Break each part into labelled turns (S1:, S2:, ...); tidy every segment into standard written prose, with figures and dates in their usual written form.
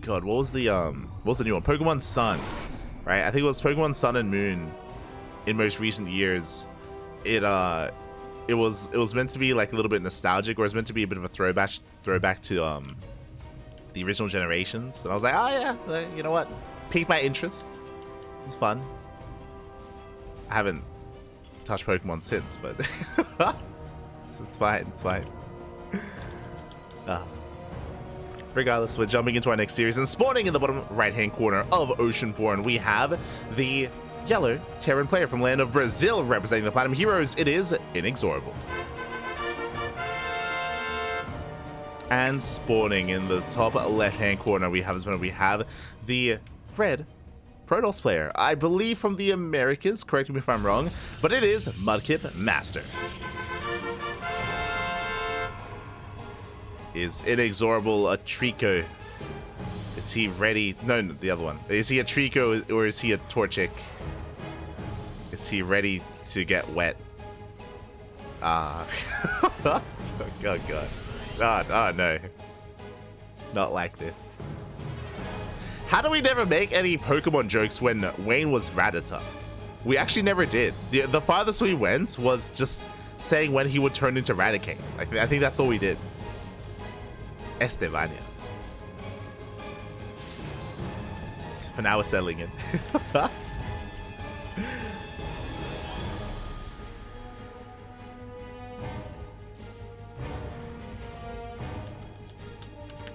S1: god, what was the new one? Pokemon Sun, right? I think it was Pokemon Sun and Moon in most recent years. It was meant to be like a little bit nostalgic, or it was meant to be a bit of a throwback to the original generations. And I was like, oh yeah, you know what? Piqued my interest. It was fun. I haven't touched Pokemon since, but it's fine. It's fine. Regardless, we're jumping into our next series, and spawning in the bottom right-hand corner of Oceanborn, we have the yellow Terran player from land of Brazil, representing the Platinum Heroes. It is INexorable. And spawning in the top left-hand corner, we have the red Protoss player, I believe from the Americas, correct me if I'm wrong, but it is mudkipmaster. Is INexorable a Trico? Is he ready? No, the other one. Is he a Trico or is he a Torchic? Is he ready to get wet? Oh god. Oh no. Not like this. How do we never make any Pokemon jokes when Wayne was Rattata? We actually never did. The farthest we went was just saying when he would turn into Raticate. I think that's all we did. Estevania. And now we're settling it. I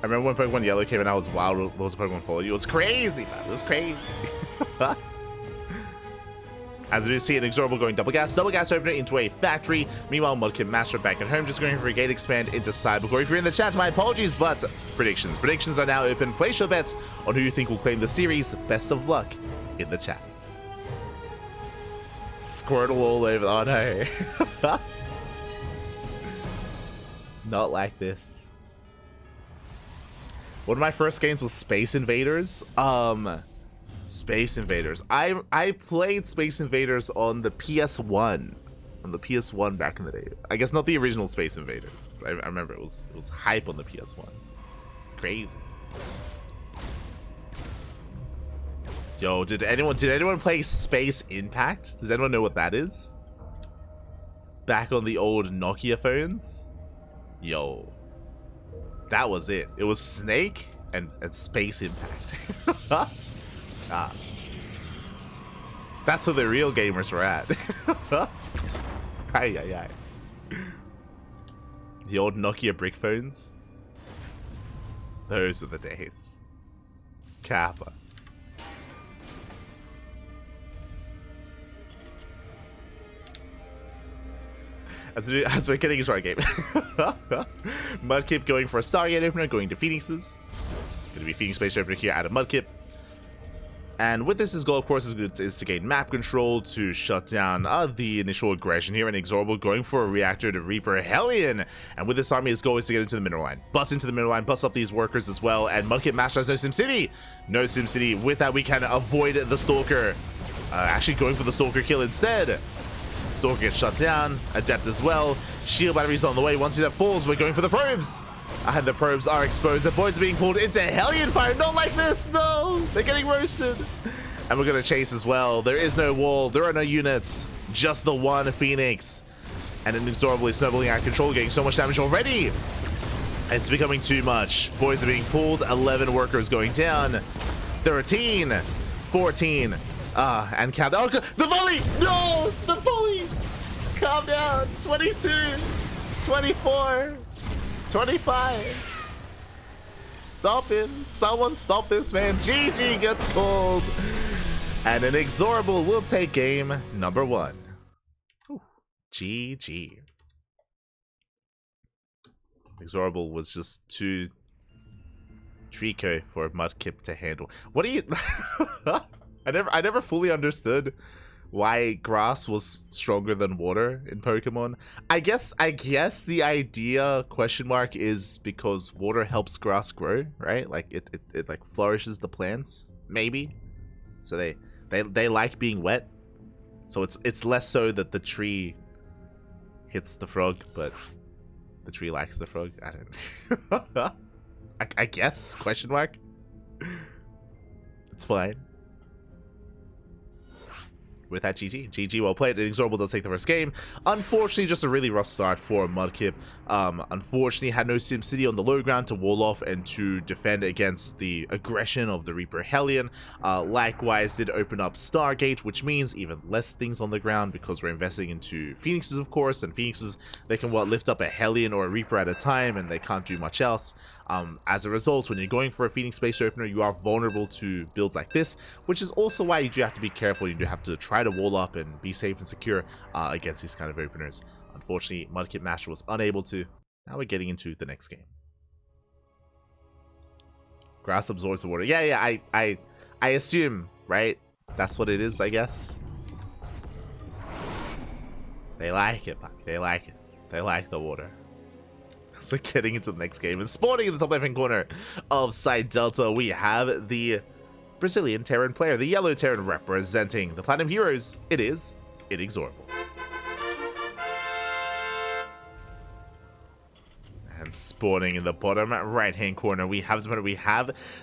S1: remember when Pokemon Yellow came and I was wild. What was Pokemon follow you? It was crazy, man. It was crazy. As we see INexorable going double gas opener into a factory. Meanwhile, mudkipmaster back at home, just going for a gate expand into Cybercore. If you're in the chat, my apologies, but predictions are now open. Place your bets on who you think will claim the series. Best of luck in the chat. Squirtle all over. Oh no. Not like this. One of my first games was Space Invaders. Space Invaders. I played Space Invaders on the PS1. On the PS1 back in the day. I guess not the original Space Invaders. I remember it was hype on the PS1. Crazy. Yo, did anyone play Space Impact? Does anyone know what that is? Back on the old Nokia phones? Yo. That was it. It was Snake and Space Impact. That's where the real gamers were at. Aye. The old Nokia brick phones. Those are the days. Kappa. As we're getting into our game. Mudkip going for a Stargate opener, going to Phoenixes. Going to be Phoenix Space opener here out of Mudkip. And with this, his goal, of course, is to gain map control, to shut down the initial aggression here. And INexorable going for a reactor to Reaper Hellion. And with this army, his goal is to get into the mineral line. Bust into the mineral line, bust up these workers as well. And mudkipmaster has no SimCity. No SimCity. With that, we can avoid the Stalker. Actually going for the Stalker kill instead. Stalker gets shut down. Adept as well. Shield batteries on the way. Once that falls, we're going for the probes. And the probes are exposed. The boys are being pulled into Hellion fire. Not like this. No. They're getting roasted. And we're going to chase as well. There is no wall. There are no units. Just the one Phoenix. And INexorable is snowballing out of control, getting so much damage already. It's becoming too much. Boys are being pulled. 11 workers going down. 13. 14. And count. Oh, the volley! No! The volley! Calm down. 22. 24. 25. Stop him. Someone stop this man. GG gets called. And INexorable will take game number 1. Ooh, GG. INexorable was just too Trico for Mudkip to handle. What do you... I never fully understood why grass was stronger than water in Pokemon. I guess the idea question mark is because water helps grass grow, right? Like it like flourishes the plants, maybe. So they like being wet. So it's less so that the tree hits the frog, but the tree likes the frog. I don't I guess question mark. It's fine. With that, GG well played. INexorable does take the first game. Unfortunately, just a really rough start for Mudkip. Unfortunately, had no SimCity on the low ground to wall off and to defend against the aggression of the Reaper Hellion. Likewise, did open up Stargate, which means even less things on the ground because we're investing into Phoenixes, of course, and Phoenixes, they can lift up a Hellion or a Reaper at a time, and they can't do much else. As a result, when you're going for a Phoenix base opener, you are vulnerable to builds like this, which is also why you do have to be careful. You do have to try to wall up and be safe and secure against these kind of openers. Unfortunately, mudkipmaster was unable to. Now we're getting into the next game. Grass absorbs the water. Yeah, I assume, right? That's what it is, I guess. They like it, Puppy. They like it. They like the water. So getting into the next game and spawning in the top left-hand corner of Side Delta, we have the Brazilian Terran player, the yellow Terran representing the Platinum Heroes. It is INexorable. And spawning in the bottom right-hand corner, we have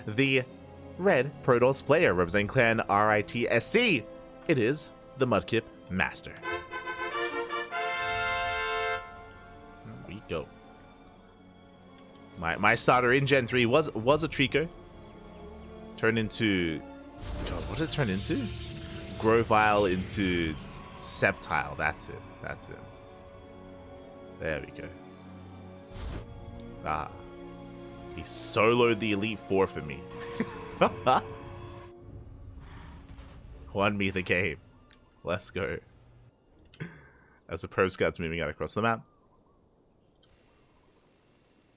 S1: the red Protoss player representing clan RITSC. It is the mudkipmaster. Here we go. My starter in Gen 3 was a Trico. Turned into... God, what did it turn into? Grovile into Septile. That's it. That's it. There we go. Ah. He soloed the Elite Four for me. Won me the game. Let's go. As the Pro Scouts moving out across the map.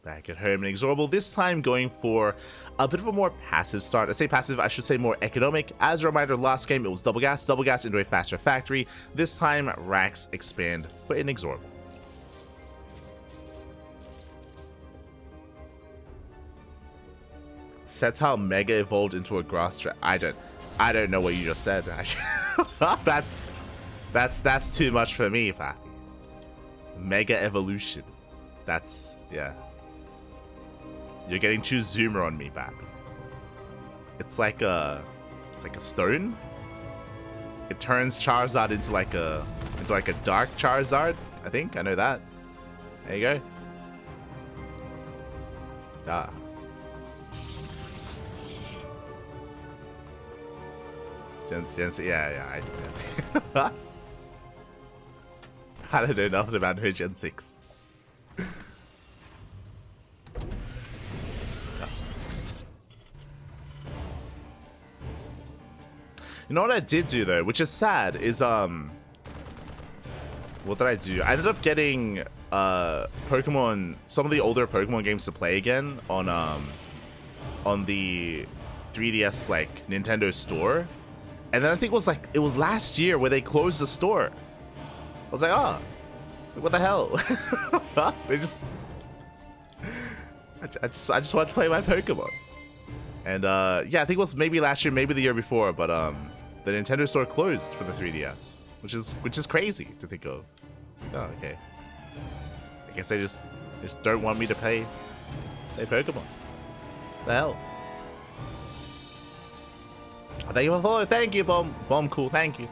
S1: Back at home, INexorable, this time going for a bit of a more passive start. I say passive, I should say more economic. As a reminder, last game it was double gas into a faster factory. This time, racks expand for INexorable. Septile Mega evolved into a grass trap. I don't know what you just said. That's too much for me, Pappy. Mega evolution. That's, yeah. You're getting too zoomer on me, Pappy. It's like a stone. It turns Charizard into like a dark Charizard. I think I know that. There you go. Ah. Yeah. I don't know nothing about her Gen 6. You know what I did do though, which is sad, is what did I do? I ended up getting Pokemon, some of the older Pokemon games to play again on the 3DS like Nintendo store. And then I think it was last year where they closed the store. I was like, oh, what the hell? They just I just wanted to play my Pokemon. And yeah, I think it was maybe last year, maybe the year before, but the Nintendo store closed for the 3DS, which is crazy to think of. It's like, oh, okay. I guess they just don't want me to play Pokemon. What the hell? Thank you for following. Thank you, Bomb Cool. Thank you.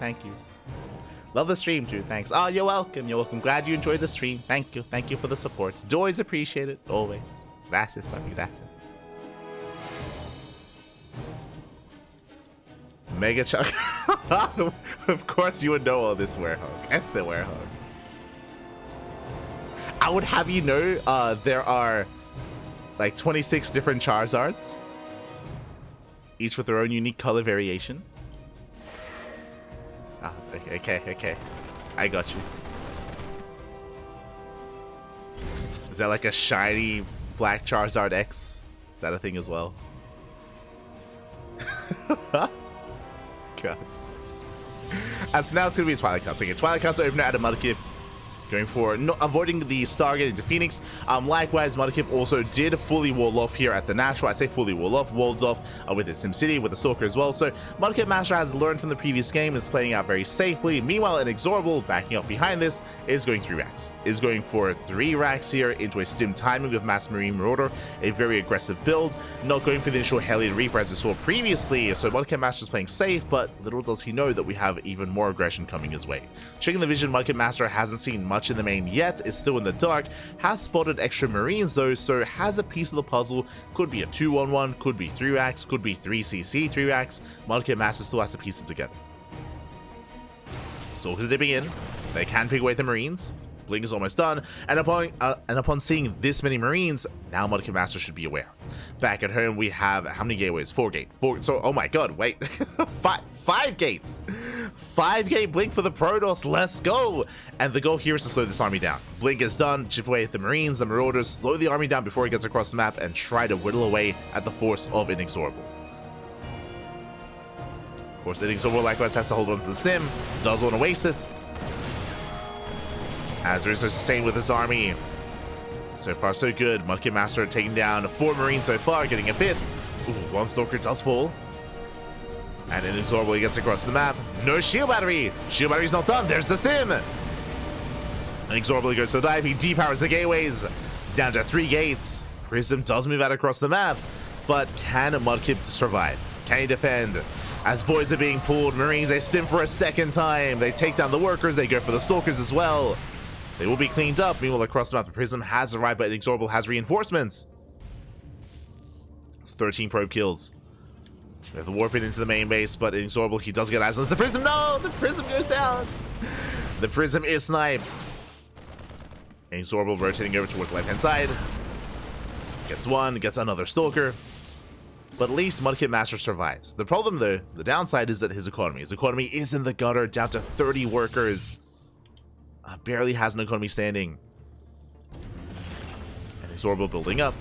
S1: Love the stream, too. Thanks. Oh, you're welcome. Glad you enjoyed the stream. Thank you for the support. Do always appreciate it. Always. Gracias, papi. Gracias. Mega Chuck. Of course you would know all this, Werehog. It's the Werehog. I would have you know there are like 26 different Charizards, each with their own unique color variation. Ah, okay. I got you. Is that like a shiny black Charizard X? Is that a thing as well? God. So now it's gonna be a Twilight Council. Twilight Council opener at a Mudkip. Going for avoiding the Stargate into Phoenix. Likewise, Mudkip also did fully wall off here at the natural. I say fully wall off, walled off with his SimCity, with the Stalker as well. So mudkipmaster has learned from the previous game, is playing out very safely. Meanwhile, INexorable, backing up behind this, is going 3 racks. Is going for 3 racks here into a stim timing with Mass Marine Marauder, a very aggressive build. Not going for the initial Hellion Reaper as we saw previously. So mudkipmaster is playing safe, but little does he know that we have even more aggression coming his way. Checking the vision, mudkipmaster hasn't seen much in the main yet, is still in the dark, has spotted extra marines though, so has a piece of the puzzle. Could be a 2-1-1, could be 3 racks, could be 3cc 3 racks. Mudkipmaster still has to piece it together. Stalkers dipping in, they can pick away the marines. Blink is almost done, and upon seeing this many marines, now mudkipmaster should be aware. Back at home, we have how many gateways? 4 gate. 4. So, oh my god, wait, 5 gates. 5 gate blink for the Protoss. Let's go! And the goal here is to slow this army down. Blink is done. Chip away at the marines, the marauders. Slow the army down before it gets across the map, and try to whittle away at the force of INexorable. Of course, INexorable likewise has to hold on to the stim. Does want to waste it, as there is no sustain with this army. So far, so good. Mudkipmaster taking down 4 marines so far, getting a 5th. Ooh, 1 stalker does fall. And INexorable gets across the map. No shield battery. Shield battery's not done. There's the stim. INexorable goes for dive. He depowers the gateways. Down to 3 gates. Prism does move out across the map. But can Mudkip survive? Can he defend? As boys are being pulled, marines, they stim for a second time. They take down the workers. They go for the stalkers as well. They will be cleaned up. Meanwhile, across the map, the Prism has arrived, but INexorable has reinforcements. It's 13 probe kills. We have the warp into the main base, but INexorable, he does get eyes on the Prism. No! The Prism goes down! The Prism is sniped. INexorable rotating over towards the left-hand side. Gets 1, gets another Stalker. But at least mudkipmaster survives. The problem, though, the downside is that his economy is in the gutter, down to 30 workers. Barely has an economy standing. And INexorable building up.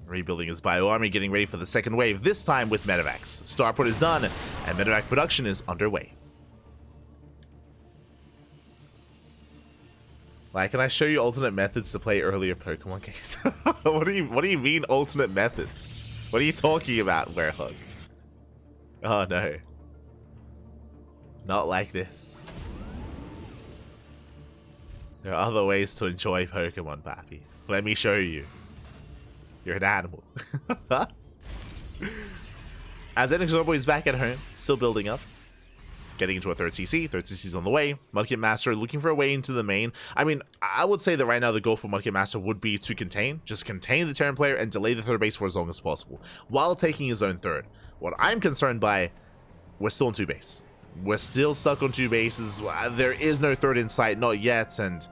S1: Rebuilding his bio army, getting ready for the second wave, this time with medevacs. Starport is done, and medevac production is underway. Like, can I show you alternate methods to play earlier Pokemon games? What do you mean alternate methods? What are you talking about, Werehog? Oh no. Not like this. There are other ways to enjoy Pokemon, Pappy. Let me show you. You're an animal. As INexorable is back at home, still building up. Getting into a 3rd CC. 3rd CC is on the way. Mudkipmaster looking for a way into the main. I mean, I would say that right now the goal for Mudkipmaster would be to contain. Just contain the Terran player and delay the 3rd base for as long as possible, while taking his own 3rd. What I'm concerned by, we're still on 2 base. We're still stuck on 2 bases. There is no 3rd in sight, not yet, and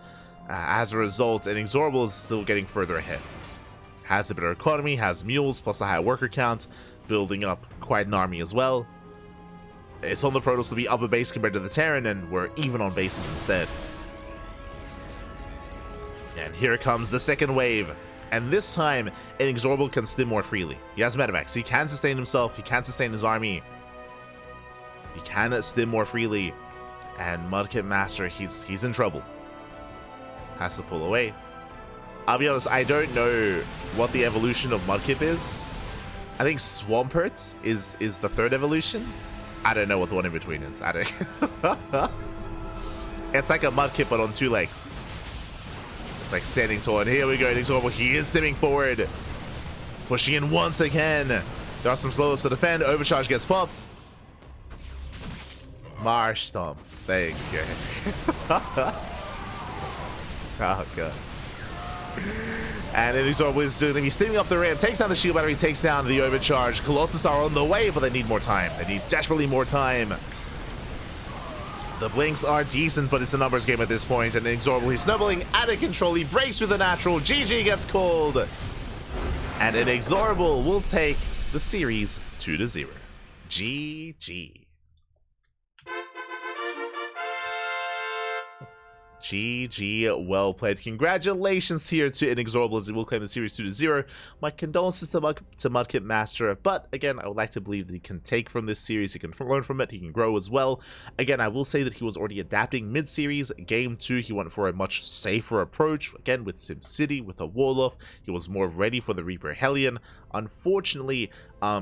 S1: as a result, INexorable is still getting further ahead. Has a better economy, has mules, plus a higher worker count, building up quite an army as well. It's on the Protoss to be up a base compared to the Terran, and we're even on bases instead. And here comes the second wave. And this time, INexorable can stim more freely. He has medevacs. He can sustain himself. He can sustain his army. He can stim more freely. And Mudkipmaster, he's in trouble. Has to pull away. I'll be honest, I don't know what the evolution of Mudkip is. I think Swampert is the 3rd evolution. I don't know what the one in between is. I don't. It's like a Mudkip but on 2 legs. It's like standing tall. And here we go, INexorable. He is stimming forward. Pushing in once again. There are some slows to defend. Overcharge gets popped. Marsh Stomp. There you go. Oh god. And INexorable is going to be steaming up the ramp, takes down the shield battery, takes down the overcharge. Colossus are on the way, but they need more time. They need desperately more time. The blinks are decent, but it's a numbers game at this point, and INexorable, he's snowballing out of control. He breaks through the natural. GG gets called. And INexorable will take the series 2-0. GG. GG, well played. Congratulations here to INexorable as he will claim the series 2-0. My condolences to mudkipmaster, but again, I would like to believe that he can take from this series, he can learn from it, he can grow as well. Again, I will say that he was already adapting mid-series. Game 2, he went for a much safer approach, again with SimCity, with a Wolof. He was more ready for the Reaper Hellion. Unfortunately,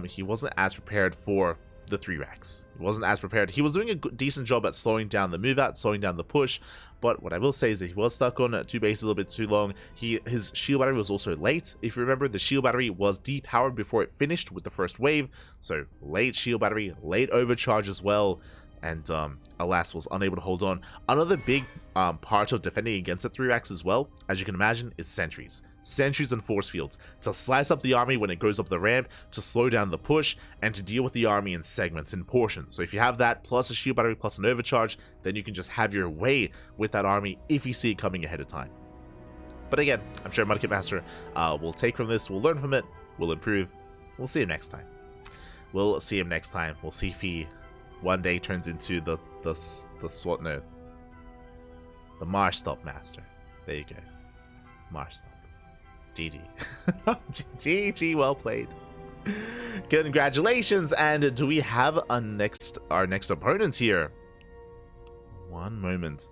S1: he wasn't as prepared for the 3 racks. He wasn't as prepared. He was doing a decent job at slowing down the move out, slowing down the push, but what I will say is that he was stuck on 2 bases a little bit too long. His shield battery was also late. If you remember, the shield battery was depowered before it finished with the first wave, so late shield battery, late overcharge as well, and alas, was unable to hold on. Another big part of defending against the 3 racks as well, as you can imagine, is sentries. Sentries and force fields, to slice up the army when it goes up the ramp, to slow down the push, and to deal with the army in segments, in portions. So if you have that, plus a shield battery, plus an overcharge, then you can just have your way with that army if you see it coming ahead of time. But again, I'm sure mudkipmaster will take from this, will learn from it, will improve. We'll see him next time. We'll see him next time. We'll see if he one day turns into the Marstop master. There you go. Marstop. GG. GG, well played. Congratulations, and do we have our next opponent here? One moment.